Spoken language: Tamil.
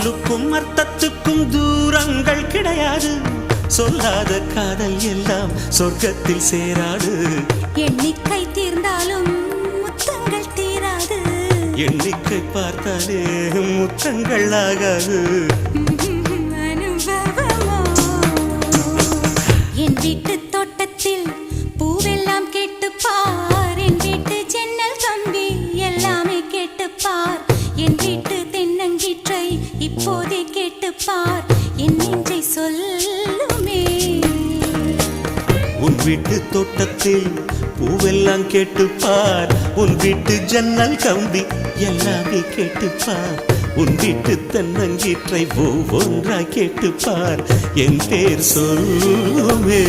சொல்லுக்கும் அர்த்தத்துக்கும் தூரங்கள் கிடையாது. சொல்லாத காதல் எல்லாம் சொர்க்கத்தில் சேராது. எண்ணிக்கை தீர்ந்தாலும் முத்தங்கள் தீராது. எண்ணிக்கை பார்த்தாலே முத்தங்கள் ஆகாது. அனுபவமோ என் வீட்டு தோட்டத்தில் பூவெல்லாம் கேட்டுப்பார். என் வீட்டு ஜன்னல் கம்பி எல்லாமே கேட்டுப்பார். என் வீட்டு தென்னங்கீற்றை இப்போதே கேட்டுப்பார். என் நெஞ்சை சொல்லுமே. உன் வீட்டு தோட்டத்தில் பூவெல்லாம் கேட்டுப்பார். உன் வீட்டு ஜன்னல் கம்பி எல்லாமே கேட்டுப்பார். உன் வீட்டு தென்னங்கீற்றை ஒவ்வொன்றாய் கேட்டுப்பார். என் பேர் சொல்லுமே.